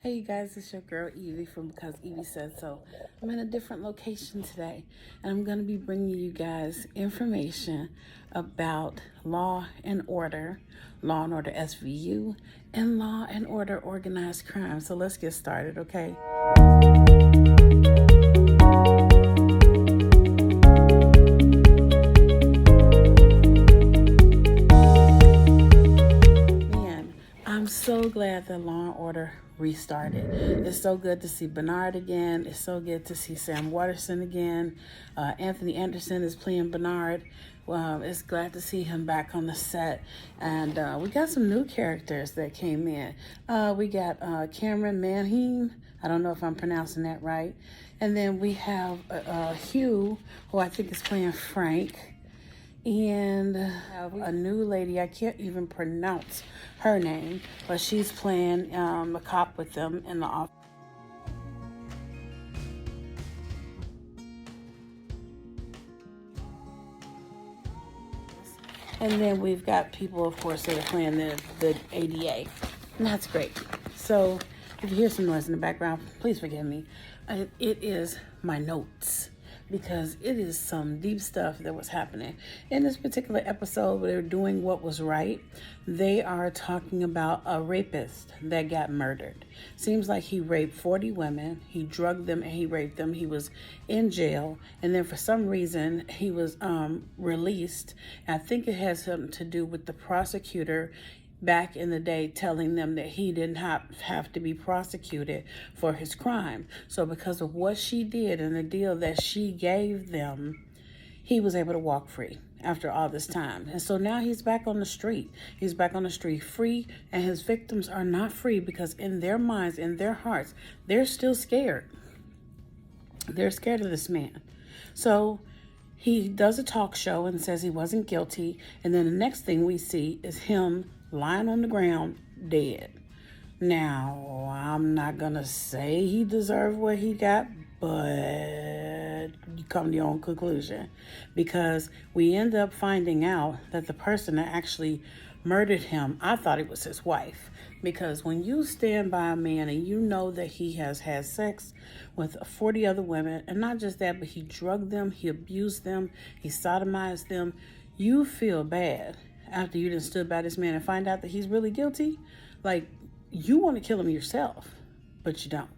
Hey you guys, it's your girl Evie from Because Evie Said So. I'm in a different location today, and I'm going to be bringing you guys information about Law and Order SVU, and Law and Order Organized Crime. So let's get started, okay? I'm so glad that Law and Order restarted. It's so good to see Bernard again. It's so good to see Sam Waterston again. Anthony Anderson is playing Bernard. It's glad to see him back on the set. And we got some new characters that came in. We got Cameron Manheim. I don't know if I'm pronouncing that right. And then we have Hugh, who I think is playing Frank. And have a new lady, I can't even pronounce her name, but she's playing a cop with them in the office. And then we've got people, of course, that are playing the ADA. And that's great. So if you hear some noise in the background, please forgive me. It is my notes, because it is some deep stuff that was happening. In this particular episode, where they're doing what was right, they are talking about a rapist that got murdered. Seems like he raped 40 women, he drugged them and he raped them. He was in jail, and then for some reason he was released. I think it has something to do with the prosecutor back in the day telling them that he didn't have to be prosecuted for his crime. So because of what she did and the deal that she gave them, he was able to walk free after all this time. And so now he's back on the street. He's back on the street free, and his victims are not free because in their minds, in their hearts, they're still scared. They're scared of this man. So he does a talk show and says he wasn't guilty. And then the next thing we see is him lying on the ground, dead. Now, I'm not going to say he deserved what he got, but you come to your own conclusion. Because we end up finding out that the person that actually murdered him, I thought it was his wife. Because when you stand by a man and you know that he has had sex with 40 other women, and not just that, but he drugged them, he abused them, he sodomized them, you feel bad after you done stood by this man and find out that he's really guilty. Like, you want to kill him yourself, but you don't.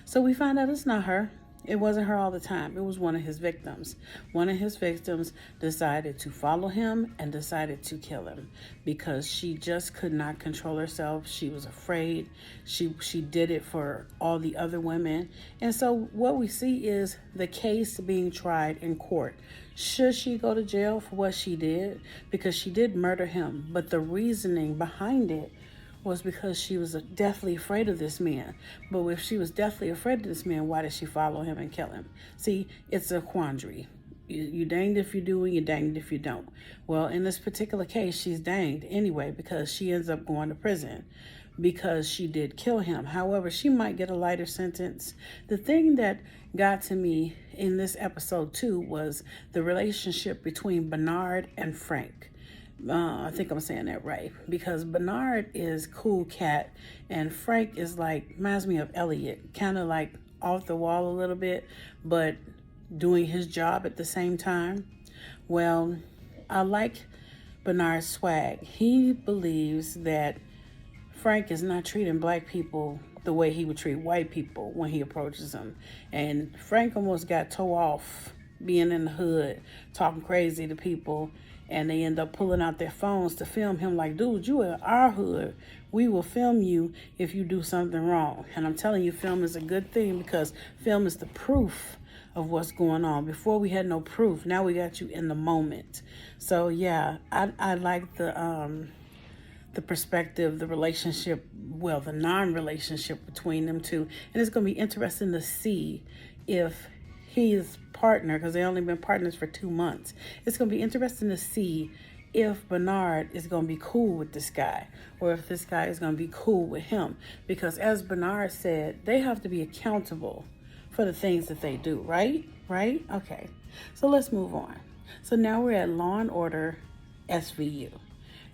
So we find out it's not her. It wasn't her all the time. It was one of his victims. One of his victims decided to follow him and decided to kill him because she just could not control herself. She was afraid. She did it for all the other women. And so what we see is the case being tried in court. Should she go to jail for what she did? Because she did murder him. But the reasoning behind it was because she was deathly afraid of this man. But if she was deathly afraid of this man, why did she follow him and kill him? See, it's a quandary. You danged if you do and you danged if you don't. Well, in this particular case, she's danged anyway because she ends up going to prison because she did kill him. However, she might get a lighter sentence. The thing that got to me in this episode too was the relationship between Bernard and Frank. I think I'm saying that right, because Bernard is cool cat and Frank is like, reminds me of Elliot, kind of like off the wall a little bit, but doing his job at the same time. Well, I like Bernard's swag. He believes that Frank is not treating black people the way he would treat white people when he approaches them. And Frank almost got towed off being in the hood, talking crazy to people, and they end up pulling out their phones to film him like, dude, you in our hood. We will film you if you do something wrong. And I'm telling you, film is a good thing because film is the proof of what's going on. Before we had no proof. Now we got you in the moment. So yeah, I like the perspective, the relationship, well, the non-relationship between them two. And it's going to be interesting to see if his partner, because they only been partners for 2 months. It's going to be interesting to see if Bernard is going to be cool with this guy or if this guy is going to be cool with him. Because as Bernard said, they have to be accountable for the things that they do, right? Right? Okay. So let's move on. So now we're at Law and Order SVU.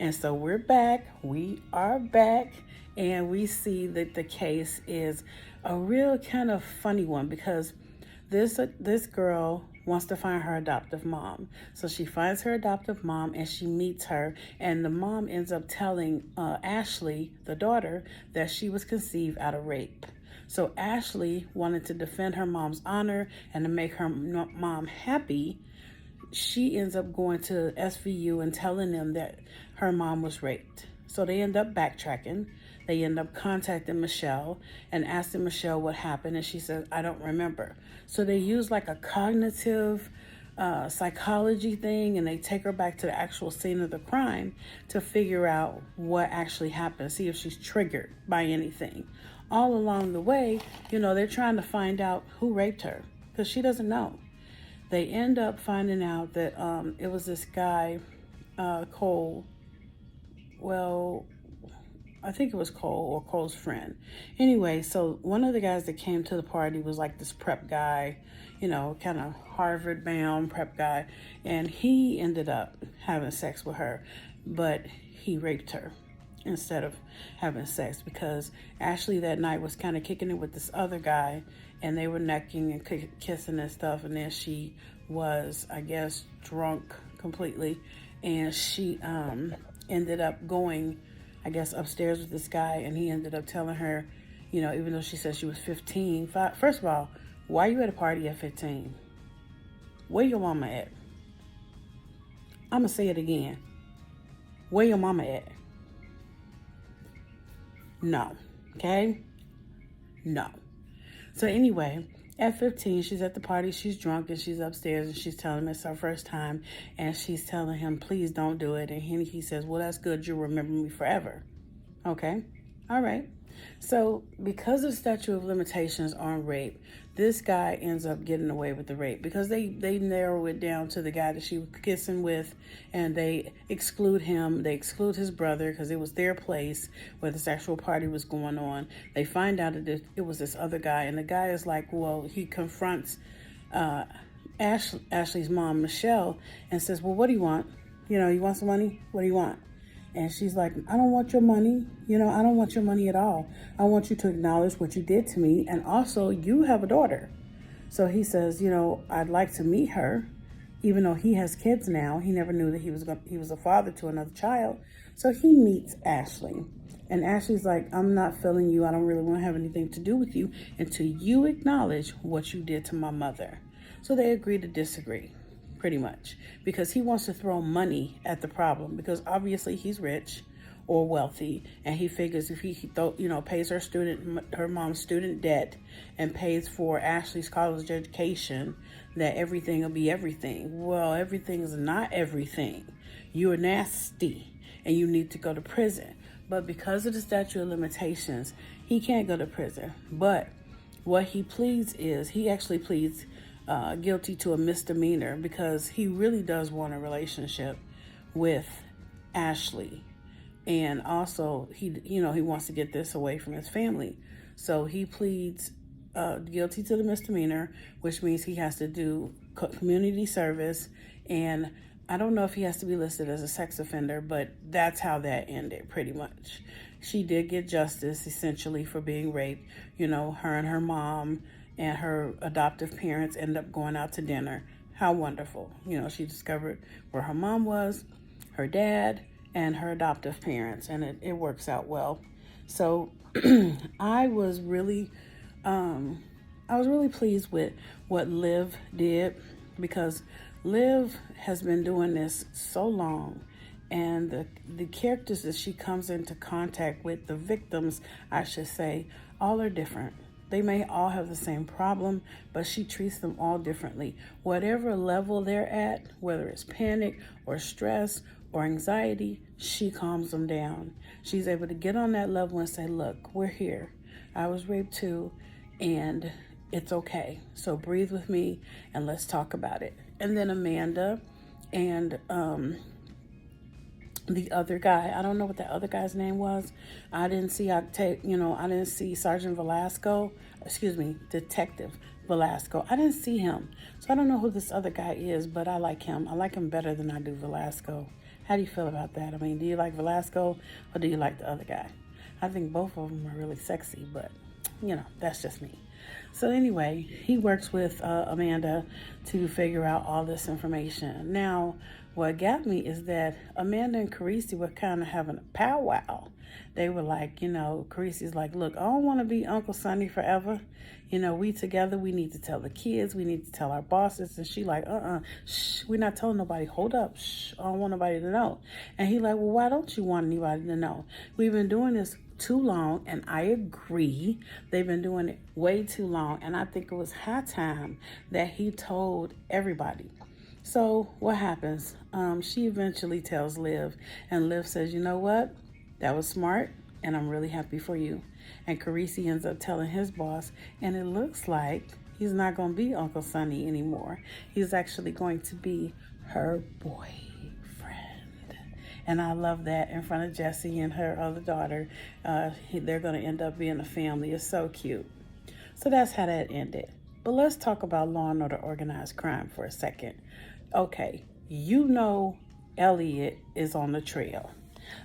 And so we're back. We are back. And we see that the case is a real kind of funny one because this girl wants to find her adoptive mom. So she finds her adoptive mom and she meets her, and the mom ends up telling Ashley, the daughter, that she was conceived out of rape. So Ashley wanted to defend her mom's honor and to make her mom happy. She ends up going to SVU and telling them that her mom was raped. So they end up backtracking. They end up contacting Michelle and asking Michelle what happened. And she says, I don't remember. So they use like a cognitive psychology thing, and they take her back to the actual scene of the crime to figure out what actually happened, see if she's triggered by anything. All along the way, they're trying to find out who raped her because she doesn't know. They end up finding out that it was this guy, Cole. Well, I think it was Cole or Cole's friend. Anyway, so one of the guys that came to the party was like this prep guy, kind of Harvard-bound prep guy. And he ended up having sex with her, but he raped her instead of having sex because Ashley that night was kind of kicking it with this other guy, and they were necking and kissing and stuff. And then she was, I guess, drunk completely. And she ended up going, I guess, upstairs with this guy, and he ended up telling her, even though she said she was 15. First of all, why are you at a party at 15? Where your mama at? I'm going to say it again. Where your mama at? No. Okay? No. So anyway, at 15, she's at the party, she's drunk, and she's upstairs, and she's telling him it's her first time, and she's telling him, please don't do it. And he says, well, that's good. You'll remember me forever. Okay? All right. So because of statute of limitations on rape, this guy ends up getting away with the rape because they narrow it down to the guy that she was kissing with, and they exclude him. They exclude his brother because it was their place where this actual party was going on. They find out that it was this other guy, and the guy is like, well, he confronts Ashley's mom, Michelle, and says, well, what do you want? You want some money? What do you want? And she's like, I don't want your money. I don't want your money at all. I want you to acknowledge what you did to me. And also, you have a daughter. So he says, I'd like to meet her, even though he has kids now. He never knew that he was a father to another child. So he meets Ashley. And Ashley's like, I'm not feeling you. I don't really want to have anything to do with you until you acknowledge what you did to my mother. So they agree to disagree. Pretty much, because he wants to throw money at the problem because obviously he's rich or wealthy, and he figures if he pays her mom's student debt and pays for Ashley's college education, that everything will be everything. Well, everything is not everything. You're nasty and you need to go to prison. But because of the statute of limitations, he can't go to prison. But what he pleads is, he actually pleads guilty to a misdemeanor because he really does want a relationship with Ashley, and also he wants to get this away from his family. So he pleads guilty to the misdemeanor, which means he has to do community service, and I don't know if he has to be listed as a sex offender, but that's how that ended pretty much. She did get justice essentially for being raped. Her and her mom and her adoptive parents end up going out to dinner. How wonderful. She discovered where her mom was, her dad, and her adoptive parents, and it works out well. So I was really pleased with what Liv did, because Liv has been doing this so long, and the characters that she comes into contact with, the victims, I should say, all are different. They may all have the same problem, but she treats them all differently. Whatever level they're at, whether it's panic or stress or anxiety, she calms them down. She's able to get on that level and say, look, we're here. I was raped too, and it's okay. So breathe with me and let's talk about it. And then Amanda and the other guy, I don't know what that other guy's name was. I didn't see Sergeant Velasco, Detective Velasco. I didn't see him. So I don't know who this other guy is, but I like him. I like him better than I do Velasco. How do you feel about that? I mean, do you like Velasco or do you like the other guy? I think both of them are really sexy, but that's just me. So anyway, he works with Amanda to figure out all this information. Now, what got me is that Amanda and Carisi were kind of having a powwow. They were like, Carisi's like, look, I don't want to be Uncle Sonny forever. We together, we need to tell the kids, we need to tell our bosses. And she like, shh, we're not telling nobody. Hold up, shh, I don't want nobody to know. And he like, well, why don't you want anybody to know? We've been doing this too long, and I agree. They've been doing it way too long, and I think it was high time that he told everybody. So what happens? She eventually tells Liv, and Liv says, you know what? That was smart, and I'm really happy for you. And Carisi ends up telling his boss, and it looks like he's not going to be Uncle Sonny anymore. He's actually going to be her boyfriend. And I love that in front of Jessie and her other daughter. They're going to end up being a family. It's so cute. So that's how that ended. But let's talk about Law and Order Organized Crime for a second. Okay, Elliot is on the trail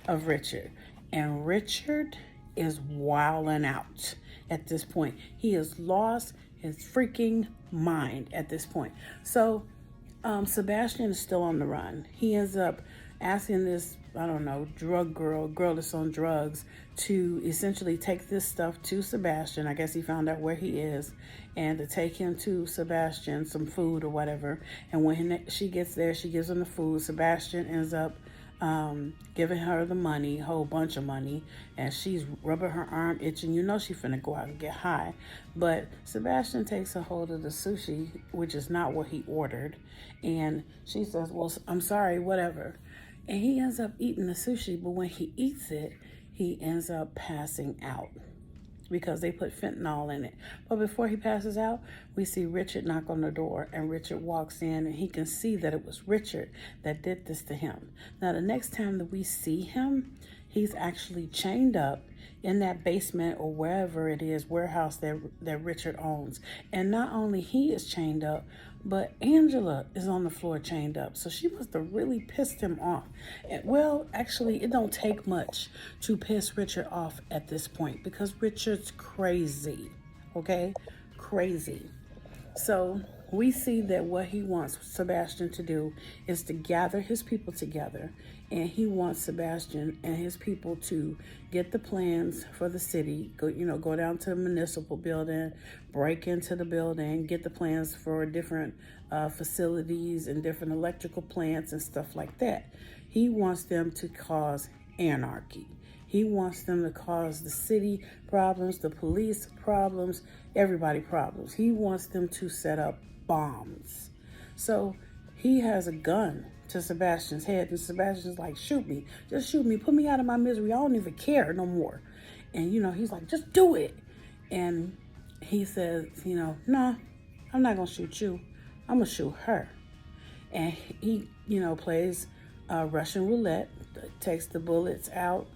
of Richard. And Richard is wilding out at this point. He has lost his freaking mind at this point. So Sebastian is still on the run. He ends up asking this, drug girl that's on drugs to essentially take this stuff to Sebastian. I guess he found out where he is, and to take him to Sebastian, some food or whatever. And when she gets there, she gives him the food. Sebastian ends up giving her the money, a whole bunch of money, and she's rubbing her arm itching. She finna go out and get high. But Sebastian takes a hold of the sushi, which is not what he ordered, and she says, well, I'm sorry, whatever. And he ends up eating the sushi, but when he eats it, he ends up passing out because they put fentanyl in it. But before he passes out, we see Richard knock on the door, and Richard walks in, and he can see that it was Richard that did this to him. Now, the next time that we see him, he's actually chained up in that basement or wherever it is, warehouse that Richard owns. And not only he is chained up, but Angela is on the floor chained up. So she must have really pissed him off. And, well, actually, it don't take much to piss Richard off at this point because Richard's crazy, okay? Crazy. So we see that what he wants Sebastian to do is to gather his people together, and he wants Sebastian and his people to get the plans for the city, go down to the municipal building, break into the building, get the plans for different facilities and different electrical plants and stuff like that. He wants them to cause anarchy. He wants them to cause the city problems, the police problems, everybody problems. He wants them to set up bombs. So he has a gun to Sebastian's head, and Sebastian's like, shoot me, just shoot me, put me out of my misery, I don't even care no more. And he's like, just do it. And he says, no, I'm not gonna shoot you, I'm gonna shoot her. And he plays Russian roulette, takes the bullets out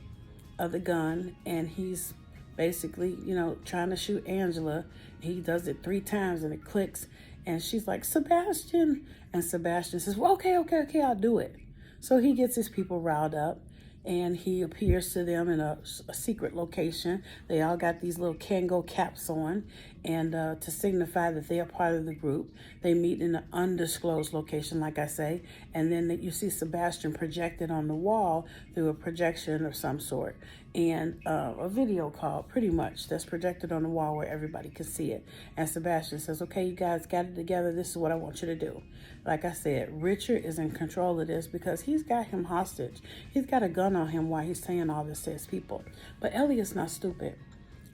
of the gun, and he's basically trying to shoot Angela. He does it 3 times and it clicks, and she's like, Sebastian. And Sebastian says, well, okay, I'll do it. So he gets his people riled up, and he appears to them in a secret location. They all got these little Kango caps on, and to signify that they are part of the group. They meet in an undisclosed location, like I say, and then you see Sebastian projected on the wall through a projection of some sort, and a video call, pretty much, that's projected on the wall where everybody can see it. And Sebastian says, okay, you guys got it together, this is what I want you to do. Like I said, Richard is in control of this because he's got him hostage. He's got a gun on him while he's saying all this to his people. But Elliot's not stupid.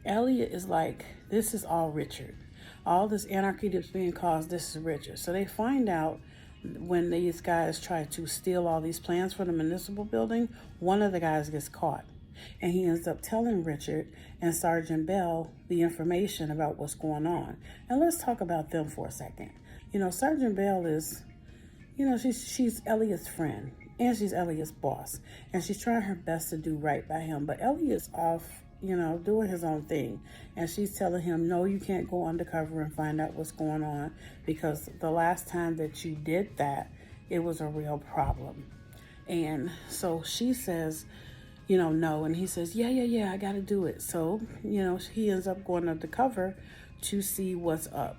Elliot is like, this is all Richard. All this anarchy that's being caused, this is Richard. So they find out when these guys try to steal all these plans for the municipal building, one of the guys gets caught. And he ends up telling Richard and Sergeant Bell the information about what's going on. And let's talk about them for a second. Sergeant Bell is, she's Elliot's friend, and she's Elliot's boss, and she's trying her best to do right by him. But Elliot's off, doing his own thing, and she's telling him, no, you can't go undercover and find out what's going on, because the last time that you did that, it was a real problem. And so she says, no. And he says, yeah, I got to do it. So, he ends up going undercover to see what's up.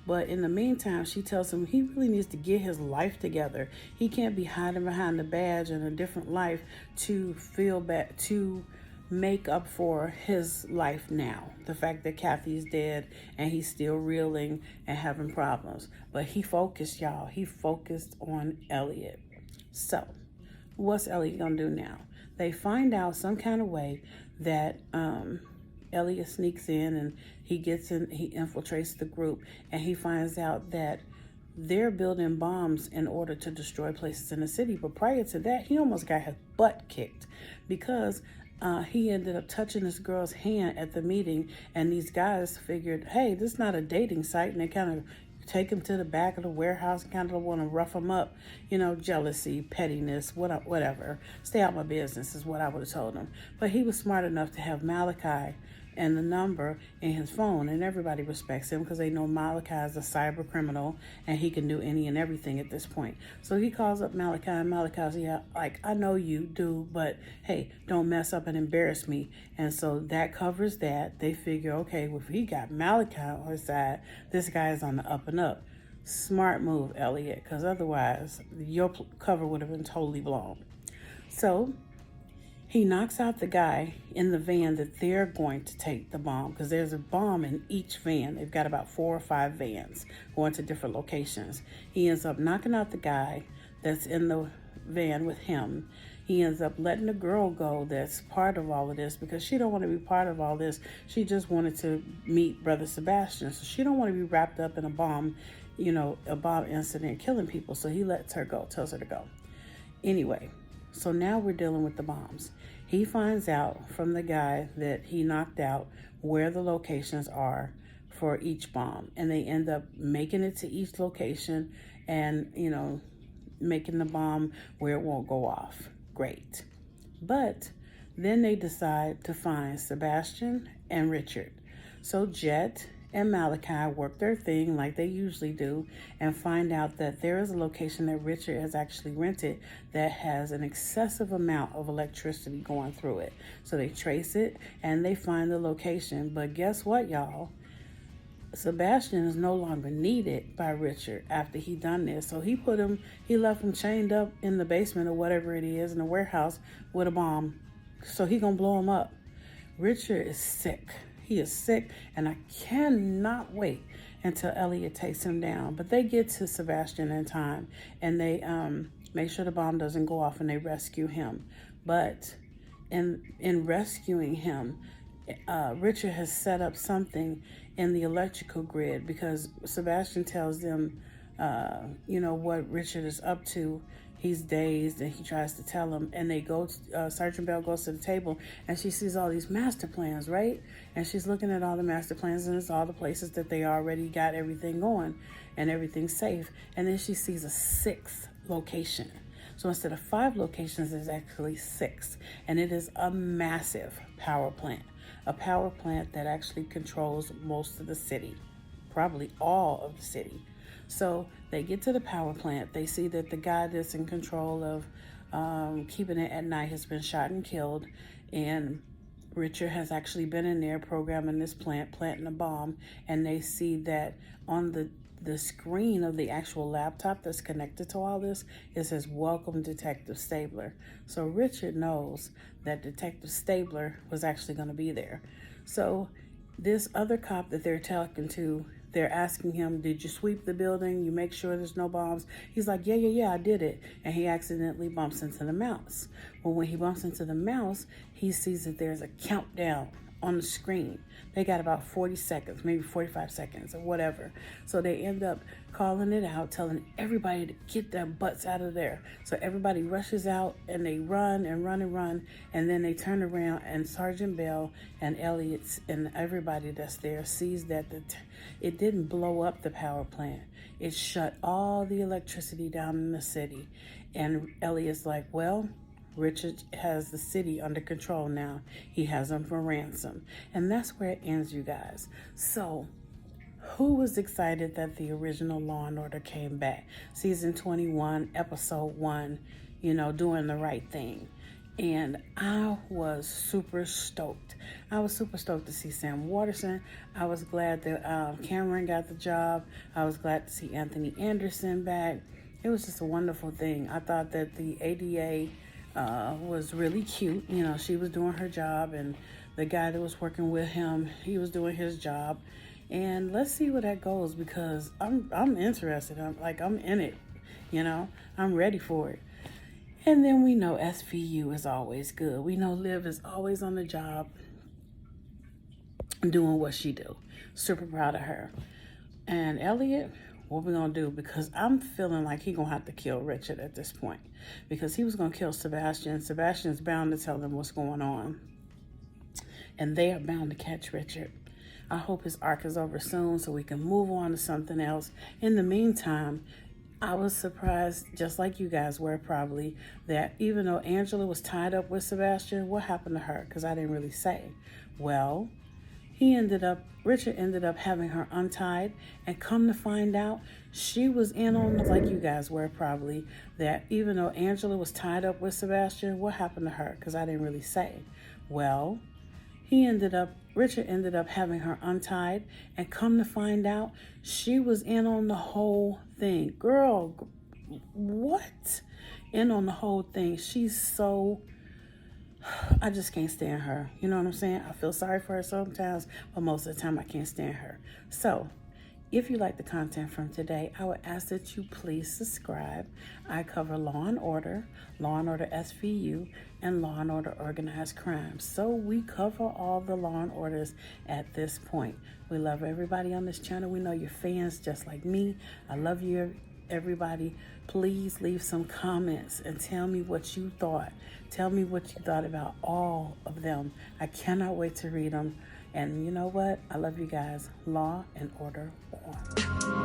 But in the meantime, she tells him he really needs to get his life together. He can't be hiding behind the badge in a different life to feel bad, to make up for his life now. The fact that Kathy's dead and he's still reeling and having problems. But he focused, y'all. He focused on Elliot. So, what's Elliot gonna do now? They find out some kind of way that Elliot sneaks in and he infiltrates the group, and he finds out that they're building bombs in order to destroy places in the city. But prior to that, he almost got his butt kicked because he ended up touching this girl's hand at the meeting, and these guys figured, hey, this is not a dating site, and they kind of take him to the back of the warehouse and kind of want to rough him up, jealousy, pettiness, whatever. Stay out my business is what I would have told him. But he was smart enough to have Malachi and the number in his phone, and everybody respects him because they know Malachi is a cyber criminal and he can do any and everything at this point. So he calls up Malachi, and Malachi's, I know you do, but hey, don't mess up and embarrass me. And so that covers that. They figure, okay, well, if he got Malachi on his side, this guy is on the up and up. Smart move, Elliot, because otherwise your cover would have been totally blown. So he knocks out the guy in the van that they're going to take the bomb, because there's a bomb in each van. They've got about 4 or 5 vans going to different locations. He ends up knocking out the guy that's in the van with him. He ends up letting the girl go that's part of all of this, because she don't want to be part of all this. She just wanted to meet Brother Sebastian. So she don't want to be wrapped up in a bomb incident killing people. So he lets her go, tells her to go. Anyway, so now we're dealing with the bombs. He finds out from the guy that he knocked out where the locations are for each bomb. And they end up making it to each location and, making the bomb where it won't go off. Great. But then they decide to find Sebastian and Richard. So Jet and Malachi work their thing like they usually do and find out that there is a location that Richard has actually rented that has an excessive amount of electricity going through it. So they trace it and they find the location. But guess what, y'all? Sebastian is no longer needed by Richard after he done this. So he left him chained up in the basement or whatever it is in the warehouse with a bomb. So he gonna blow him up. Richard is sick. He is sick, and I cannot wait until Elliot takes him down. But they get to Sebastian in time, and they make sure the bomb doesn't go off, and they rescue him. But in rescuing him, Richard has set up something in the electrical grid, because Sebastian tells them, what Richard is up to. He's dazed, and he tries to tell him, and they go to, Sergeant Bell goes to the table, and she sees all these master plans, right? And she's looking at all the master plans, and it's all the places that they already got everything going and everything's safe. And then she sees a 6th location. So instead of 5 locations, there's actually 6, and it is a massive power plant. A power plant that actually controls most of the city, probably all of the city. So they get to the power plant. They see that the guy that's in control of keeping it at night has been shot and killed. And Richard has actually been in there programming this plant, planting a bomb. And they see that on the screen of the actual laptop that's connected to all this, it says, "Welcome, Detective Stabler." So Richard knows that Detective Stabler was actually going to be there. So this other cop that they're talking to, they're asking him, "Did you sweep the building? You make sure there's no bombs?" He's like, yeah, I did it. And he accidentally bumps into the mouse. Well, when he bumps into the mouse, he sees that there's a countdown on the screen. They got about 40 seconds, maybe 45 seconds or whatever. So they end up calling it out, telling everybody to get their butts out of there. So everybody rushes out and they run and run and run. And then they turn around and Sergeant Bell and Elliot and everybody that's there sees that it didn't blow up the power plant. It shut all the electricity down in the city. And Elliot's like, well, Richard has the city under control now. He has them for ransom. And that's where it ends, you guys. So, who was excited that the original Law and Order came back? Season 21, episode 1, doing the right thing. And I was super stoked. I was super stoked to see Sam Waterston. I was glad that Cameron got the job. I was glad to see Anthony Anderson back. It was just a wonderful thing. I thought that the ADA was really cute. You know, she was doing her job, and the guy that was working with him, he was doing his job. And let's see where that goes, because I'm interested. I'm in it. You know, I'm ready for it. And then we know SVU is always good. We know Liv is always on the job doing what she do. Super proud of her. And Elliot, what we gonna do? Because I'm feeling like he gonna have to kill Richard at this point, because he was gonna kill Sebastian. Sebastian's bound to tell them what's going on, and they are bound to catch Richard. I hope his arc is over soon so we can move on to something else. In the meantime, I was surprised, just like you guys were probably, that even though Angela was tied up with Sebastian, what happened to her? Because I didn't really say. Well, Richard ended up having her untied, and come to find out, she was in on, like you guys were probably, that even though Angela was tied up with Sebastian, what happened to her? Because I didn't really say. Well, Richard ended up having her untied, and come to find out, she was in on the whole thing. Girl, what? In on the whole thing. She's so, I just can't stand her. You know what I'm saying? I feel sorry for her sometimes, but most of the time I can't stand her. So, if you like the content from today, I would ask that you please subscribe. I cover Law and Order SVU, and Law and Order Organized Crime. So we cover all the Law and Orders at this point. We love everybody on this channel. We know you're fans just like me. I love you, everybody. Please leave some comments and tell me what you thought. Tell me what you thought about all of them. I cannot wait to read them. And you know what? I love you guys. Law and Order on.